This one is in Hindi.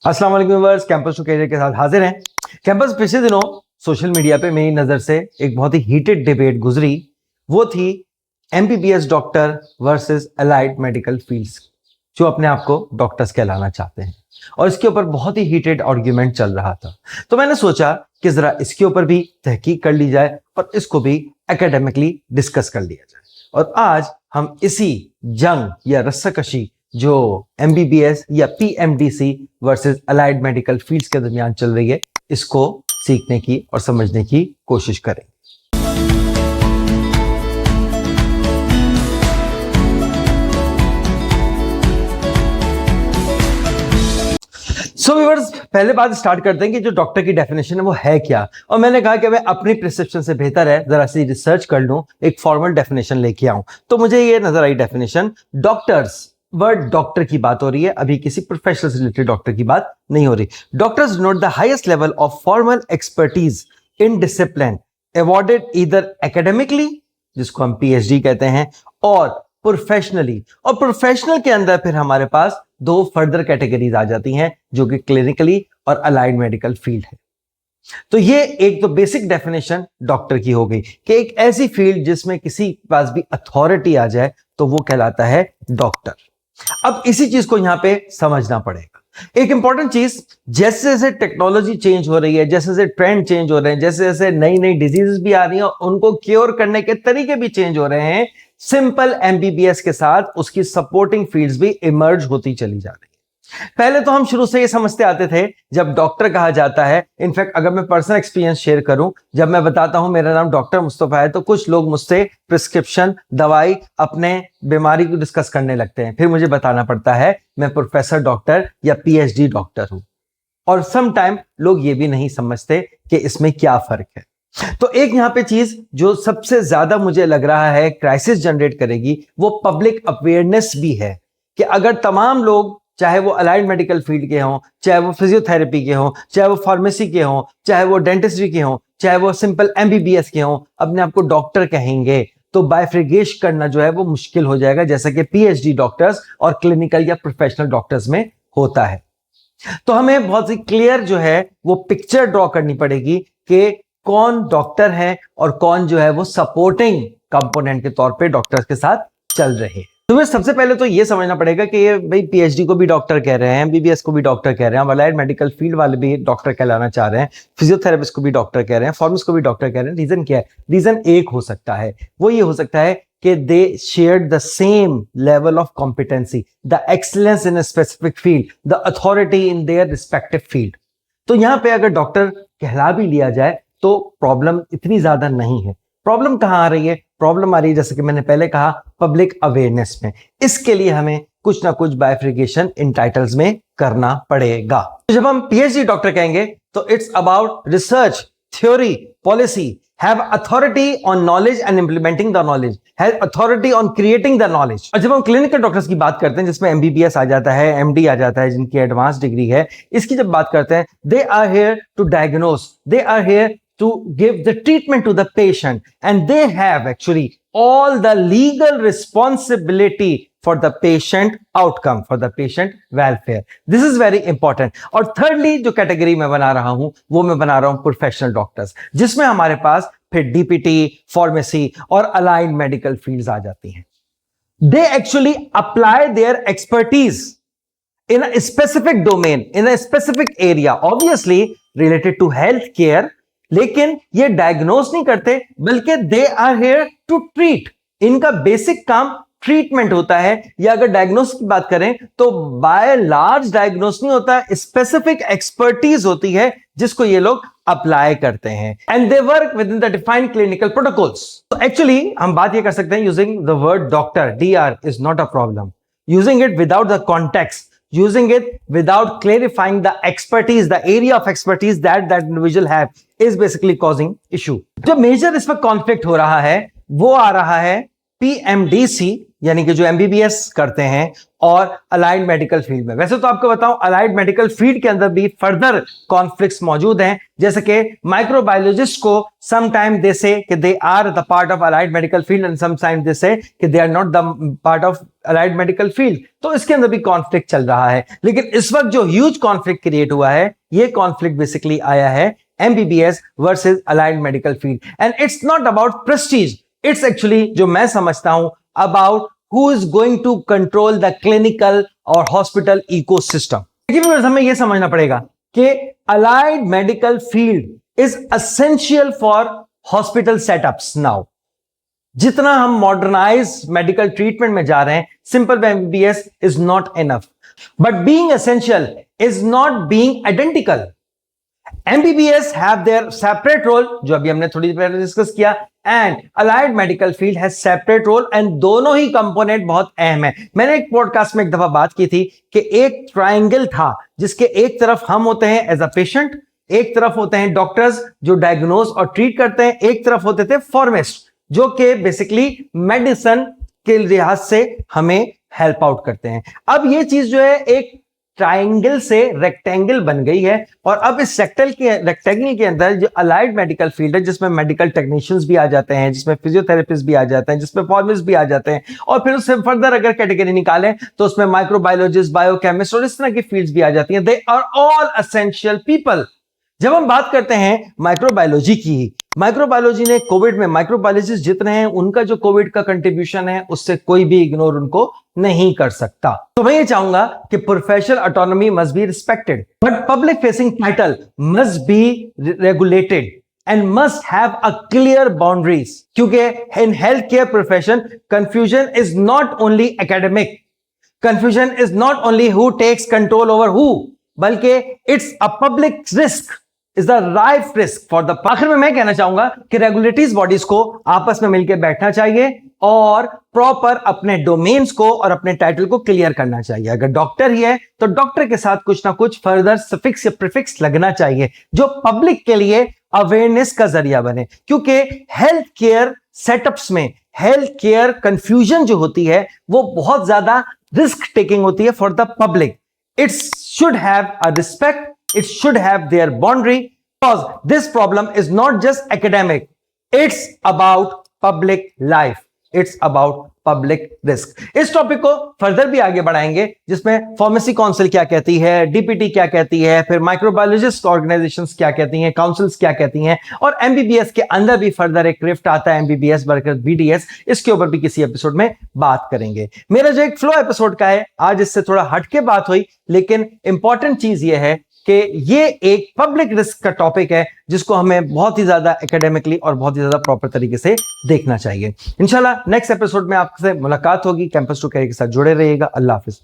अस्सलाम वालेकुम व्यूअर्स, कैंपस टू करियर के साथ हाजिर हैं। कैंपस पिछले दिनों सोशल मीडिया पे मेरी नजर से एक बहुत ही हीटेड डिबेट गुजरी। वो थी MBBS doctor versus allied medical fields, जो अपने आप को डॉक्टर्स कहलाना चाहते हैं, और इसके ऊपर बहुत ही हीटेड आर्ग्यूमेंट चल रहा था। तो मैंने सोचा कि जरा इसके ऊपर भी तहकीक कर ली जाए और इसको भी एकेडमिकली डिस्कस कर लिया जाए। और आज हम इसी जंग या रस्साकशी जो एमबीबीएस या PMDC versus allied medical fields के दरमियान चल रही है, इसको सीखने की और समझने की कोशिश करें। सो व्यूअर्स, पहले बात स्टार्ट करते हैं कि जो डॉक्टर की डेफिनेशन है वो है क्या। और मैंने कहा कि मैं अपनी प्रिस्क्रिप्शन से बेहतर है जरा सी रिसर्च कर लूं, एक फॉर्मल डेफिनेशन लेके आऊं। तो मुझे ये नजर आई डेफिनेशन, डॉक्टर्स, वर्ड डॉक्टर की बात हो रही है, अभी किसी प्रोफेशनल से रिलेटेड डॉक्टर की बात नहीं हो रही। Doctors denote the highest level of formal expertise in discipline awarded either academically, जिसको हम पीएचडी कहते हैं, और प्रोफेशनली। और प्रोफेशनल के अंदर फिर हमारे पास दो फर्दर कैटेगरीज आ जाती हैं, जो कि क्लिनिकली और अलाइड मेडिकल फील्ड है। तो ये एक तो बेसिक डेफिनेशन डॉक्टर की हो गई कि एक ऐसी फील्ड जिसमें किसी के पास भी अथॉरिटी आ जाए तो वो कहलाता है डॉक्टर। अब इसी चीज को यहां पे समझना पड़ेगा। एक इंपॉर्टेंट चीज, जैसे जैसे टेक्नोलॉजी चेंज हो रही है, जैसे जैसे ट्रेंड चेंज हो रहे हैं, जैसे जैसे नई नई डिजीजेस भी आ रही हैं और उनको क्योर करने के तरीके भी चेंज हो रहे हैं, सिंपल एमबीबीएस के साथ उसकी सपोर्टिंग फील्ड्स भी इमर्ज होती चली जा रही है। पहले तो हम शुरू से ये समझते आते थे, जब डॉक्टर कहा जाता है, इनफैक्ट अगर मैं पर्सनल एक्सपीरियंस शेयर करूं, जब मैं बताता हूं मेरा नाम डॉक्टर मुस्तफा है, तो कुछ लोग मुझसे प्रिस्क्रिप्शन, दवाई, अपने बीमारी को डिस्कस करने लगते हैं। फिर मुझे बताना पड़ता है मैं प्रोफेसर डॉक्टर या पीएचडी डॉक्टर हूं। और सम टाइम लोग ये भी नहीं समझते कि इसमें क्या फर्क है। तो एक यहां पे चीज जो सबसे ज्यादा मुझे लग रहा है क्राइसिस जनरेट करेगी, वो पब्लिक अवेयरनेस भी है कि अगर तमाम लोग, चाहे वो अलाइड मेडिकल फील्ड के हों, चाहे वो फिजियोथेरेपी के हों, चाहे वो फार्मेसी के हों, चाहे वो डेंटिस्ट्री के हों, चाहे वो सिंपल एमबीबीएस के हों, अपने आप को डॉक्टर कहेंगे तो बाइफ्रिगेशन करना जो है वो मुश्किल हो जाएगा, जैसा कि पीएचडी डॉक्टर्स और क्लिनिकल या प्रोफेशनल डॉक्टर्स में होता है। तो हमें बहुत ही क्लियर जो है वो पिक्चर ड्रॉ करनी पड़ेगी कि कौन डॉक्टर है और कौन जो है वो सपोर्टिंग कंपोनेंट के तौर पे डॉक्टर्स के साथ चल रहे हैं। तो सबसे पहले तो ये समझना पड़ेगा कि ये भाई पीएचडी को भी डॉक्टर कह रहे हैं, एमबीबीएस को भी डॉक्टर कह रहे हैं, अलाइड मेडिकल फील्ड वाले भी डॉक्टर कहलाना चाह रहे हैं, फिजियोथेरेपिस्ट को भी डॉक्टर कह रहे हैं, फार्मासिस्ट को भी डॉक्टर कह रहे हैं। रीजन क्या है? रीजन एक हो सकता है, वो ये हो सकता है कि दे shared the same level of competency, the excellence in a specific field, the authority in their respective field. तो यहां पे अगर डॉक्टर कहला भी लिया जाए तो प्रॉब्लम इतनी ज्यादा नहीं है। प्रॉब्लम कहां आ रही है? प्रॉब्लम आ रही है, जैसे कि मैंने पहले कहा, पब्लिक अवेयरनेस में। इसके लिए हमें कुछ ना कुछ बाइफ्रिकेशन इन टाइटल्स में करना पड़ेगा। तो जब हम पीएचडी डॉक्टर कहेंगे तो it's about research, theory, policy, have authority on knowledge and implementing the knowledge, has authority on creating the knowledge। और जब हम क्लिनिकल डॉक्टर्स की बात करते हैं, जिसमें एमबीबीएस आ जाता है, एमडी आ जाता है, जिनकी एडवांस डिग्री है, इसकी जब बात करते हैं, they are here to diagnose, they are here to give the treatment to the patient, and they have actually all the legal responsibility for the patient outcome, for the patient welfare. This is very important। और thirdly जो कैटेगरी मैं बना रहा हूं, वो मैं बना रहा हूं प्रोफेशनल डॉक्टर्स, जिसमें हमारे पास फिर डीपीटी, फार्मेसी और अलाइड मेडिकल फील्ड्स आ जाती हैं। They actually apply their expertise in a specific domain, in a specific area, obviously related to health care, लेकिन ये डायग्नोस नहीं करते, बल्कि they are here to treat. इनका बेसिक काम ट्रीटमेंट होता है, या अगर डायग्नोस की बात करें तो बाय लार्ज डायग्नोस नहीं होता, स्पेसिफिक एक्सपर्टीज होती है जिसको ये लोग अप्लाई करते हैं, and they work within the defined clinical protocols. तो एक्चुअली हम बात ये कर सकते हैं, using the word doctor, DR, is not a problem. Using it without the context, using it without clarifying the expertise, the area of expertise that individual have is basically causing issue। जो मेजर इस पर कॉन्फ्लिक्ट हो रहा है वो आ रहा है PMDC यानी कि जो MBBS करते हैं और अलाइड मेडिकल फील्ड में। वैसे तो आपको बताऊं, अलाइड मेडिकल फील्ड के अंदर भी फर्दर कॉन्फ्लिक्ट्स मौजूद हैं, जैसे कि माइक्रोबायोलॉजिस्ट को समटाइम दे से कि they are the part of allied medical field and sometime they say कि they are not the part of allied medical field. तो इसके अंदर भी कॉन्फ्लिक्ट चल रहा है। लेकिन इस वक्त जो ह्यूज कॉन्फ्लिक्ट क्रिएट हुआ है, ये कॉन्फ्लिक्ट बेसिकली आया है MBBS versus allied medical field. And it's not about Prestige, it's actually, जो मैं समझता हूं, about who is going to control the clinical और hospital ecosystem। देखिए हमें यह समझना पड़ेगा कि allied medical field is essential for hospital setups now। जितना हम मॉडर्नाइज मेडिकल ट्रीटमेंट में जा रहे हैं, simple MBBS is not enough, but being essential is not being identical। MBBS have their separate role, जो अभी हमने थोड़ी देर पहले डिस्कस किया, and allied medical field has separate role, and दोनों ही कंपोनेंट बहुत अहम है। मैंने एक पॉडकास्ट में एक दफा बात की थी कि एक ट्रायंगल था जिसके एक तरफ हम होते हैं एज अ पेशेंट, एक तरफ होते हैं डॉक्टर्स जो डायग्नोज और ट्रीट करते हैं, एक तरफ होते थे फार्मासिस्ट जो कि बेसिकली मेडिसिन के लिहाज से हमें हेल्प आउट करते हैं। अब ये चीज जो है एक ट्रायंगल से रेक्टेंगल बन गई है, और अब इस रेक्टेंगल के अंदर जो अलाइड मेडिकल फील्ड है, जिसमें मेडिकल टेक्नीशियंस भी आ जाते हैं, जिसमें फिजियोथेरेपिस्ट भी आ जाते हैं, जिसमें फार्मासिस्ट भी आ जाते हैं, और फिर उससे फर्दर अगर कैटेगरी निकालें तो उसमें माइक्रोबायोलॉजिस्ट, बायोकेमिस्ट और इस तरह की फील्ड्स भी आ जाती हैं। They are all essential people. जब हम बात करते हैं माइक्रोबायोलॉजी की, माइक्रोबायोलॉजी ने कोविड में, माइक्रोबायोलॉजिस्ट जितने हैं उनका जो कोविड का कंट्रीब्यूशन है उससे कोई भी इग्नोर उनको नहीं कर सकता। तो मैं ये चाहूंगा कि professional autonomy must be respected, but public facing title must be regulated and must have a clear boundaries, क्योंकि in healthcare profession confusion is not only academic, confusion is not only who takes control over who, बल्कि it's a public risk, is the life risk for the। आखिर में मैं कहना चाहूंगा कि रेगुलेटरीज बॉडीज को आपस में मिलकर बैठना चाहिए और प्रॉपर अपने डोमेन्स को और अपने टाइटल को क्लियर करना चाहिए। अगर डॉक्टर ही है तो डॉक्टर के साथ कुछ ना कुछ फर्दर सफिक्स या प्रीफिक्स लगना चाहिए जो पब्लिक के लिए अवेयरनेस का जरिया बने, क्योंकि हेल्थ केयर सेटअप्स में हेल्थ केयर कंफ्यूजन जो होती है वो बहुत ज्यादा रिस्क टेकिंग होती है for the public. It should have a respect, it should have their boundary, because this problem is not just academic, it's about public life, it's about public risk। इस टॉपिक को फर्दर भी आगे बढ़ाएंगे, जिसमें फार्मेसी काउंसिल क्या कहती है, डीपीटी क्या कहती है, फिर माइक्रोबायोलॉजिस्ट ऑर्गेनाइजेशंस क्या कहती हैं, काउंसिल्स क्या कहती हैं, और एमबीबीएस के अंदर भी फर्दर एक रिफ्ट आता है एमबीबीएस वर्सेस बीडीएस। इसके ऊपर भी किसी एपिसोड में बात करेंगे। मेरा जो एक फ्लो एपिसोड का है, आज इससे थोड़ा हटके बात हुई, लेकिन इंपॉर्टेंट चीज ये है कि ये एक पब्लिक रिस्क का टॉपिक है जिसको हमें बहुत ही ज्यादा एकेडमिकली और बहुत ही ज्यादा प्रॉपर तरीके से देखना चाहिए। इंशाल्लाह नेक्स्ट एपिसोड में आपसे मुलाकात होगी। कैंपस टू कैरियर के साथ जुड़े रहिएगा। अल्लाह हाफिज।